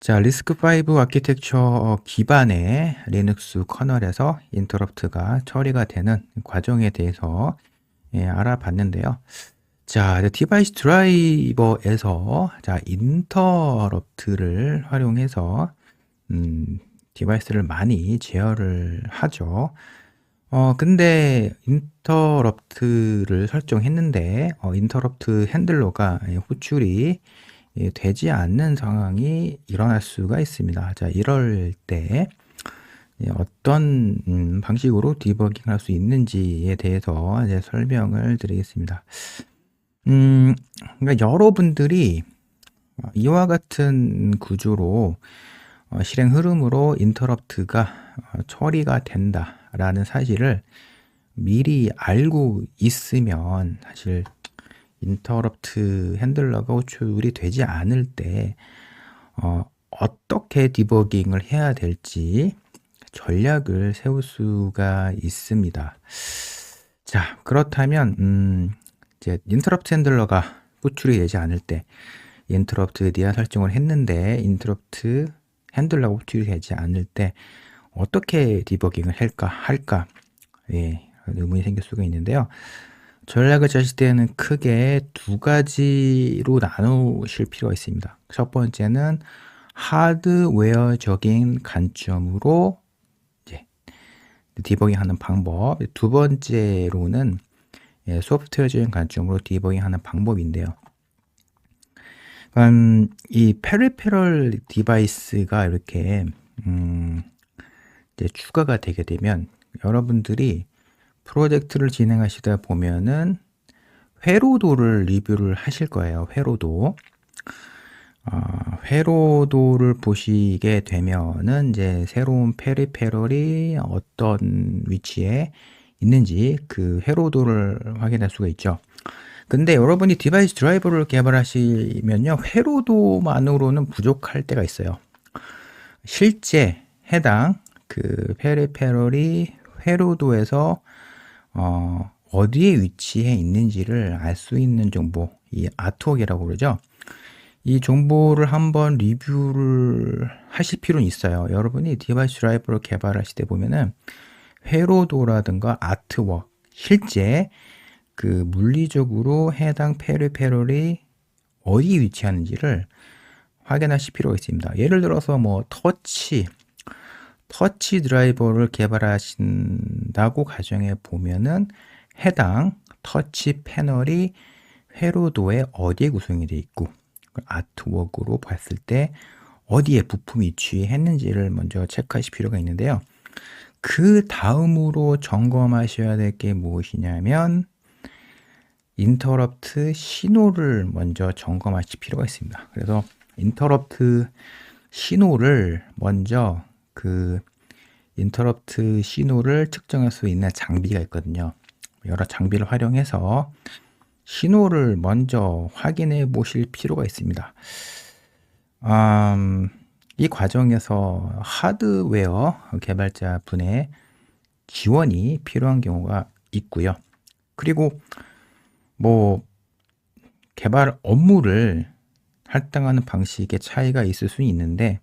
자, 리스크5 아키텍처 기반의 리눅스 커널에서 인터럽트가 처리가 되는 과정에 대해서 알아봤는데요. 자, 디바이스 드라이버에서 인터럽트를 활용해서 디바이스를 많이 제어를 하죠. 근데 인터럽트를 설정했는데 인터럽트 핸들러가 호출이 되지 않는 상황이 일어날 수가 있습니다. 자, 이럴 때 어떤 방식으로 디버깅 할 수 있는지에 대해서 이제 설명을 드리겠습니다. 그러니까 여러분들이 이와 같은 구조로 실행 흐름으로 인터럽트가 처리가 된다라는 사실을 미리 알고 있으면 사실 인터럽트 핸들러가 호출이 되지 않을 때 어떻게 디버깅을 해야 될지 전략을 세울 수가 있습니다. 자, 그렇다면 이제 인터럽트 핸들러가 호출이 되지 않을 때 인터럽트 니아 설정을 했는데 인터럽트 핸들러가 호출이 되지 않을 때 어떻게 디버깅을 할까? 의문이 생길 수가 있는데요. 전략을 짜실 때는 크게 두 가지로 나누실 필요가 있습니다. 첫 번째는 하드웨어적인 관점으로 이제 디버깅 하는 방법, 두 번째로는 소프트웨어적인 관점으로 디버깅 하는 방법인데요. 이 페리페럴 디바이스가 이렇게 이제 추가가 되게 되면 여러분들이 프로젝트를 진행하시다 보면은 회로도를 리뷰를 하실 거예요. 회로도를 보시게 되면은 이제 새로운 페리페럴이 어떤 위치에 있는지 그 회로도를 확인할 수가 있죠. 근데 여러분이 디바이스 드라이버를 개발하시면요, 회로도만으로는 부족할 때가 있어요. 실제 해당 그 페리페럴이 회로도에서 어디에 위치해 있는지를 알 수 있는 정보, 이 아트웍이라고 그러죠. 이 정보를 한번 리뷰를 하실 필요는 있어요. 여러분이 디바이스 드라이버를 개발하실 때 보면은 회로도라든가 아트웍, 실제 그 물리적으로 해당 페리페럴이 어디에 위치하는지를 확인하실 필요가 있습니다. 예를 들어서 뭐 터치 드라이버를 개발하신다고 가정해 보면은 해당 터치 패널이 회로도에 어디에 구성이 되어 있고 아트웍으로 봤을 때 어디에 부품이 위치했는지를 먼저 체크하실 필요가 있는데요. 그 다음으로 점검하셔야 될 게 무엇이냐면 인터럽트 신호를 먼저 점검하실 필요가 있습니다. 그래서 인터럽트 신호를 먼저 인터럽트 신호를 측정할 수 있는 장비가 있거든요. 여러 장비를 활용해서 신호를 먼저 확인해 보실 필요가 있습니다. 이 과정에서 하드웨어 개발자 분의 지원이 필요한 경우가 있고요. 그리고 뭐 개발 업무를 할당하는 방식의 차이가 있을 수 있는데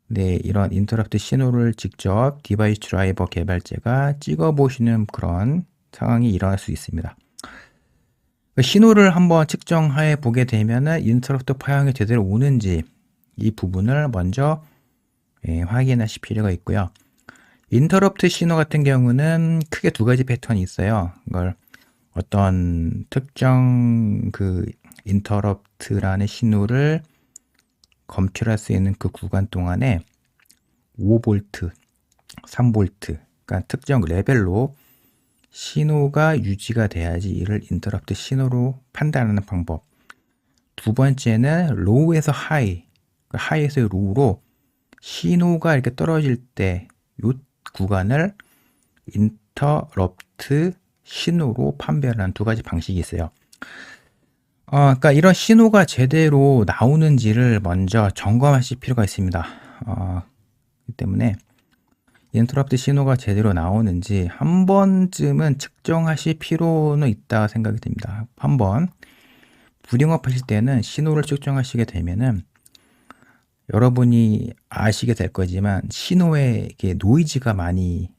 이런 인터럽트 신호를 직접 디바이스 드라이버 개발자가 찍어보시는 그런 상황이 일어날 수 있습니다. 신호를 한번 측정해 보게 되면 인터럽트 파형이 제대로 오는지 이 부분을 먼저 확인하실 필요가 있고요. 인터럽트 신호 같은 경우는 크게 두 가지 패턴이 있어요. 이걸 어떤 특정 인터럽트라는 신호를 검출할 수 있는 그 구간 동안에 5V, 3V, 그러니까 특정 레벨로 신호가 유지가 돼야지 이를 인터럽트 신호로 판단하는 방법. 두 번째는 로우에서 하이, 하이에서 로우로 신호가 이렇게 떨어질 때 이 구간을 인터럽트 신호로 판별하는 두 가지 방식이 있어요. 그러니까 이런 신호가 제대로 나오는지를 먼저 점검하실 필요가 있습니다. 그렇기 때문에 인터럽트 신호가 제대로 나오는지 한 번쯤은 측정하실 필요는 있다 생각이 듭니다. 한번 불영업 하실 때는 신호를 측정하시게 되면은 여러분이 아시게 될 거지만 신호에 이렇게 노이즈가 많이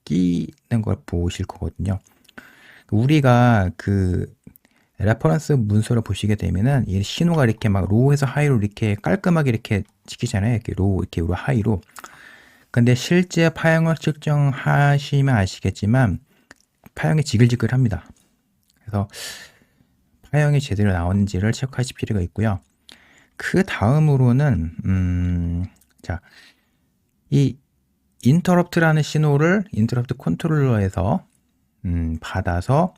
끼는 걸 보실 거거든요. 우리가 그 레퍼런스 문서를 보시게 되면은 이 신호가 이렇게 막 로우에서 하이로 이렇게 깔끔하게 이렇게 찍히잖아요. 이렇게 로우, 이렇게 하이로. 근데 실제 파형을 측정하시면 아시겠지만 파형이 지글지글합니다. 그래서 파형이 제대로 나오는지를 체크하실 필요가 있고요. 그 다음으로는 자, 이 인터럽트라는 신호를 인터럽트 컨트롤러에서 받아서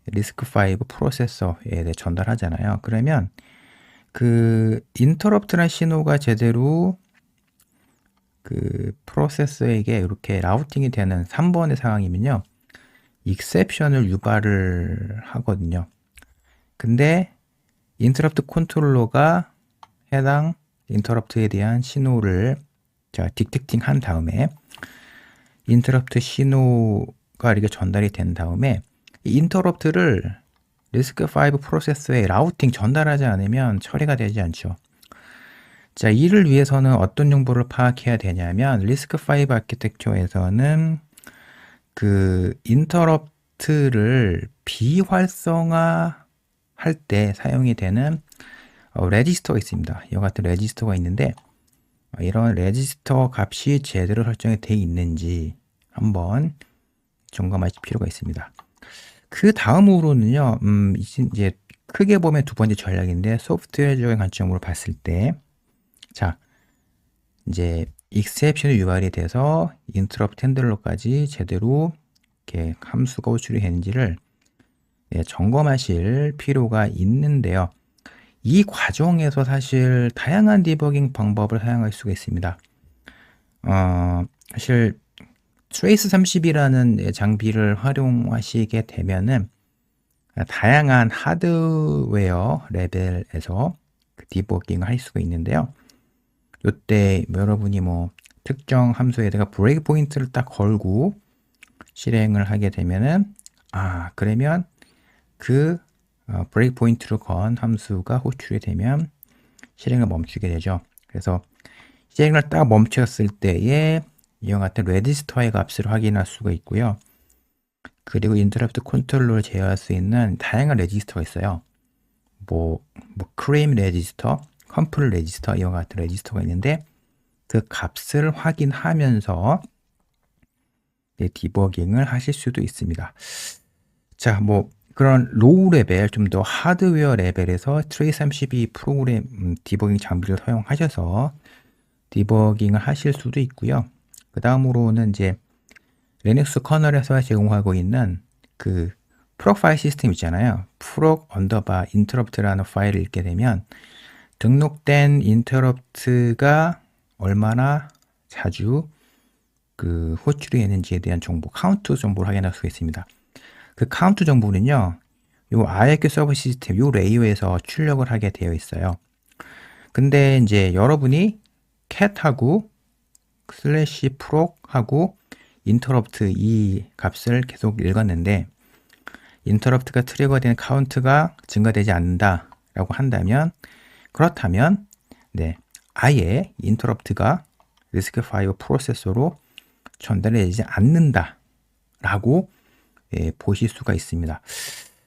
리스크5 프로세서에 전달하잖아요. 그러면 그 인터럽트라는 신호가 제대로 그 프로세서에게 이렇게 라우팅이 되는 3번의 상황이면요. 익셉션을 유발을 하거든요. 근데 인터럽트 컨트롤러가 해당 인터럽트에 대한 신호를 딕텍팅 한 다음에 인터럽트 신호가 이렇게 전달이 된 다음에 이 인터럽트를 리스크5 프로세서에 라우팅 전달하지 않으면 처리가 되지 않죠. 자, 이를 위해서는 어떤 정보를 파악해야 되냐면 리스크5 아키텍처에서는 그 인터럽트를 비활성화 할 때 사용이 되는 레지스터가 있습니다. 이와 같은 레지스터가 있는데 이런 레지스터 값이 제대로 설정이 되어 있는지 한번 점검하실 필요가 있습니다. 그 다음으로는요, 이제 크게 보면 두 번째 전략인데 소프트웨어적인 관점으로 봤을 때, 자, 이제 익셉션이 유발이 돼서 인터럽트 핸들러까지 제대로 이렇게 함수가 호출이 되는지를 점검하실 필요가 있는데요. 이 과정에서 사실 다양한 디버깅 방법을 사용할 수가 있습니다. 사실 트레이스30이라는 장비를 활용하시게 되면은 다양한 하드웨어 레벨에서 그 디버깅을 할 수가 있는데요. 이때 여러분이 뭐 특정 함수에다가 브레이크 포인트를 딱 걸고 실행을 하게 되면은 그러면 그 브레이크 포인트를 건 함수가 호출이 되면 실행을 멈추게 되죠. 그래서 실행을 딱 멈췄을 때에 이와 같은 레지스터의 값을 확인할 수가 있고요. 그리고 인터럽트 컨트롤러를 제어할 수 있는 다양한 레지스터가 있어요. 뭐 크레임 레지스터, 컴플 레지스터 이와 같은 레지스터가 있는데 그 값을 확인하면서 디버깅을 하실 수도 있습니다. 자, 뭐 그런 로우 레벨, 좀 더 하드웨어 레벨에서 트레이스32 프로그램 디버깅 장비를 사용하셔서 디버깅을 하실 수도 있고요. 그 다음으로는 이제 리눅스 커널에서 제공하고 있는 그 프록 파일 시스템 있잖아요. 프록 언더바 인터럽트라는 파일을 읽게 되면 등록된 인터럽트가 얼마나 자주 그 호출이 되는지에 대한 정보, 카운트 정보를 확인할 수가 있습니다. 그 카운트 정보는요, 요 IRQ 서버 시스템, 요 레이어에서 출력을 하게 되어 있어요. 근데 이제 여러분이 캣하고 슬래시 프록하고 인터럽트 이 값을 계속 읽었는데 인터럽트가 트리거된 카운트가 증가되지 않는다 라고 한다면, 그렇다면 아예 인터럽트가 리스크5 프로세서로 전달되지 않는다 라고 보실 수가 있습니다.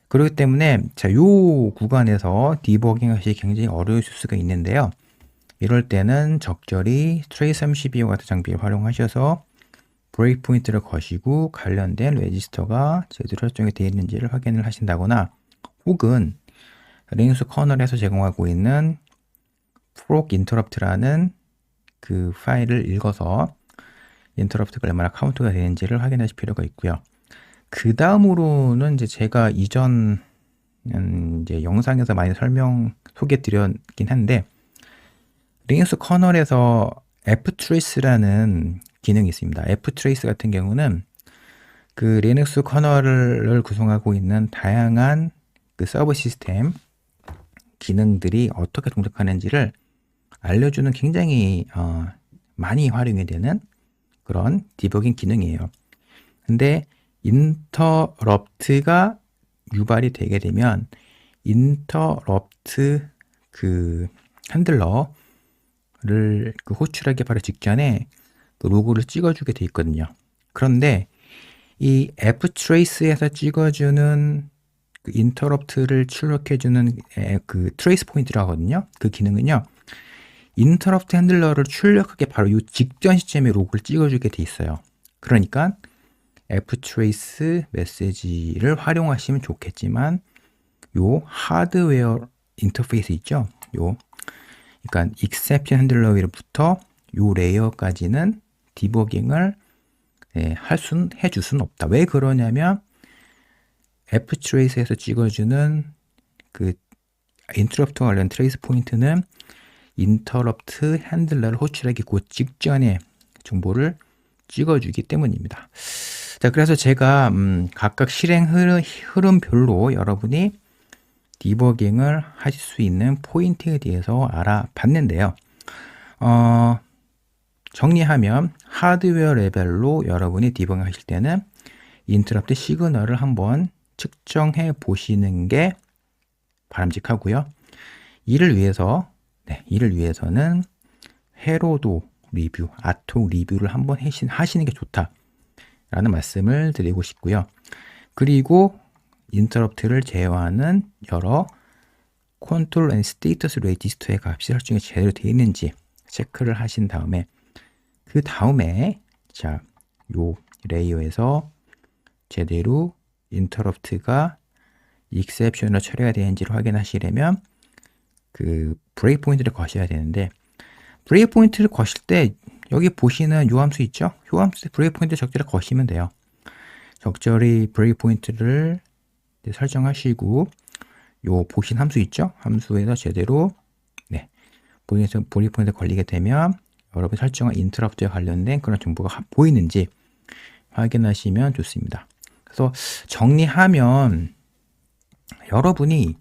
그렇기 때문에 요 구간에서 디버깅 하시기 굉장히 어려우실 수가 있는데요. 이럴 때는 적절히 트레이스32와 같은 장비를 활용하셔서 브레이크 포인트를 거시고 관련된 레지스터가 제대로 설정이 되어 있는지를 확인을 하신다거나, 혹은 리눅스 커널에서 제공하고 있는 프록 인터럽트라는 그 파일을 읽어서 인터럽트가 얼마나 카운트가 되는지를 확인하실 필요가 있고요. 그 다음으로는 이제 제가 이전 이제 영상에서 많이 소개해 드렸긴 한데, 리눅스 커널에서 ftrace라는 기능이 있습니다. ftrace 같은 경우는 그 리눅스 커널을 구성하고 있는 다양한 그 서버 시스템 기능들이 어떻게 동작하는지를 알려주는 굉장히 많이 활용이 되는 그런 디버깅 기능이에요. 근데 인터럽트가 유발이 되게 되면 인터럽트 그 핸들러 그 호출하기 바로 직전에 그 로고를 찍어주게 돼 있거든요. 그런데 이 ftrace에서 찍어주는 그 인터럽트를 출력해주는 그 트레이스 포인트라고 하거든요. 그 기능은요. 인터럽트 핸들러를 출력하기 바로 이 직전 시점에 로고를 찍어주게 돼 있어요. 그러니까 ftrace 메시지를 활용하시면 좋겠지만 요 하드웨어 인터페이스 있죠? 요 그러니까 exception 핸들러 위로부터 요 레이어까지는 디버깅을 해줄 수는 없다. 왜 그러냐면 ftrace에서 찍어주는 그 인터럽트 관련 트레이스 포인트는 인터럽트 핸들러를 호출하기 그 직전에 정보를 찍어주기 때문입니다. 자, 그래서 제가 각각 실행 흐름별로 여러분이 디버깅을 하실 수 있는 포인트에 대해서 알아봤는데요. 정리하면 하드웨어 레벨로 여러분이 디버깅 하실 때는 인터럽트 시그널을 한번 측정해 보시는 게 바람직하고요. 이를 위해서는 회로도 리뷰, 아톡 리뷰를 한번 하시는 게 좋다라는 말씀을 드리고 싶고요. 그리고 인터럽트를 제어하는 여러 컨트롤 앤 스테이터스 레지스터의 값이 설정이 제대로 되어 있는지 체크를 하신 다음에 자, 요 레이어에서 제대로 인터럽트가 익셉션으로 처리가 되는지를 확인하시려면 그 브레이크 포인트를 거셔야 되는데 브레이크 포인트를 거실 때 여기 보시는 요 함수 있죠? 요 함수 브레이크 포인트 적절히 거시면 돼요. 적절히 브레이크 포인트를 설정하시고 요 보신 함수 있죠? 함수에서 제대로 브레이크 포인트 걸리게 되면 여러분 설정한 인터럽트에 관련된 그런 정보가 보이는지 확인하시면 좋습니다. 그래서 정리하면 여러분이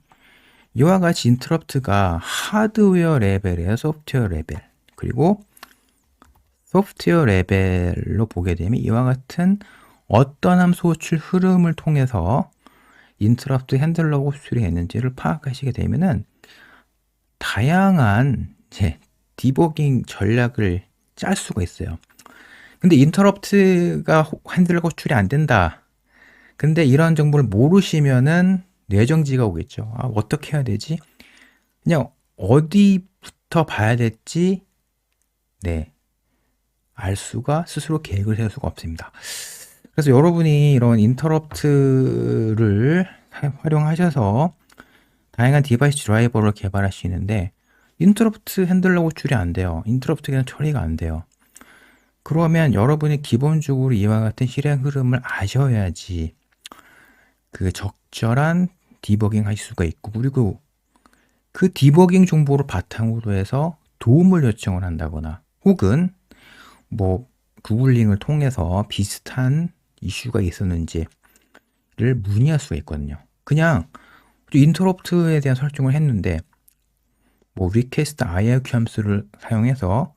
이와 같이 인터럽트가 하드웨어 레벨에서 소프트웨어 레벨 그리고 소프트웨어 레벨로 보게 되면 이와 같은 어떤 함수 호출 흐름을 통해서 인터럽트 핸들러가 호출이 했는지를 파악하시게 되면은 다양한 디버깅 전략을 짤 수가 있어요. 근데 인터럽트가 핸들러가 호출이 안 된다. 근데 이런 정보를 모르시면은 뇌정지가 오겠죠. 어떻게 해야 되지? 그냥 어디부터 봐야 될지 알 수가 스스로 계획을 세울 수가 없습니다. 그래서 여러분이 이런 인터럽트를 활용하셔서 다양한 디바이스 드라이버를 개발하시는데 인터럽트 핸들러 호출이 안 돼요. 인터럽트는 처리가 안 돼요. 그러면 여러분이 기본적으로 이와 같은 실행 흐름을 아셔야지 그 적절한 디버깅 하실 수가 있고 그리고 그 디버깅 정보를 바탕으로 해서 도움을 요청을 한다거나 혹은 뭐 구글링을 통해서 비슷한 이슈가 있었는지를 문의할 수가 있거든요. 그냥 인터럽트에 대한 설정을 했는데 뭐 request IRQ 함수를 사용해서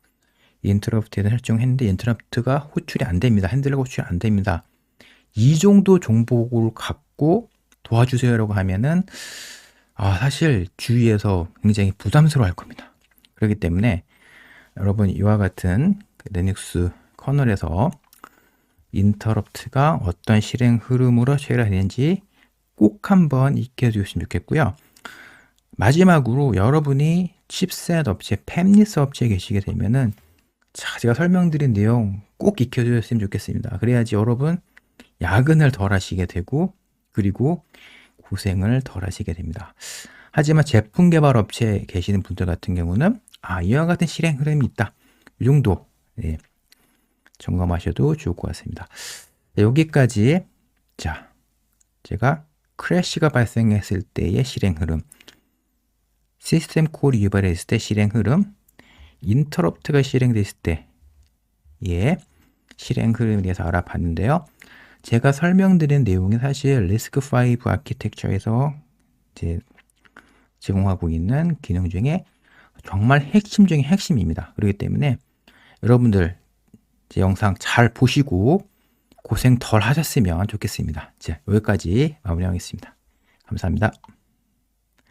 인터럽트에 대한 설정을 했는데 인터럽트가 호출이 안 됩니다. 핸들러가 호출이 안 됩니다. 이 정도 정보를 갖고 도와주세요라고 하면은 사실 주위에서 굉장히 부담스러워할 겁니다. 그렇기 때문에 여러분 이와 같은 리눅스 커널에서 인터럽트가 어떤 실행 흐름으로 처리가 되는지 꼭 한번 익혀주셨으면 좋겠고요. 마지막으로 여러분이 칩셋 업체, 팹리스 업체에 계시게 되면은 제가 설명드린 내용 꼭 익혀주셨으면 좋겠습니다. 그래야지 여러분 야근을 덜 하시게 되고 그리고 고생을 덜 하시게 됩니다. 하지만 제품 개발 업체에 계시는 분들 같은 경우는 이와 같은 실행 흐름이 있다. 이 정도 점검하셔도 좋을 것 같습니다. 여기까지 제가 크래시가 발생했을 때의 실행 흐름, 시스템 콜이 유발했을 때 실행 흐름, 인터럽트가 실행됐을 때의 실행 흐름에 대해서 알아봤는데요. 제가 설명드린 내용이 사실 리스크5 아키텍처에서 제공하고 있는 기능 중에 정말 핵심 중에 핵심입니다. 그렇기 때문에 여러분들 제 영상 잘 보시고 고생 덜 하셨으면 좋겠습니다. 자, 여기까지 마무리하겠습니다. 감사합니다.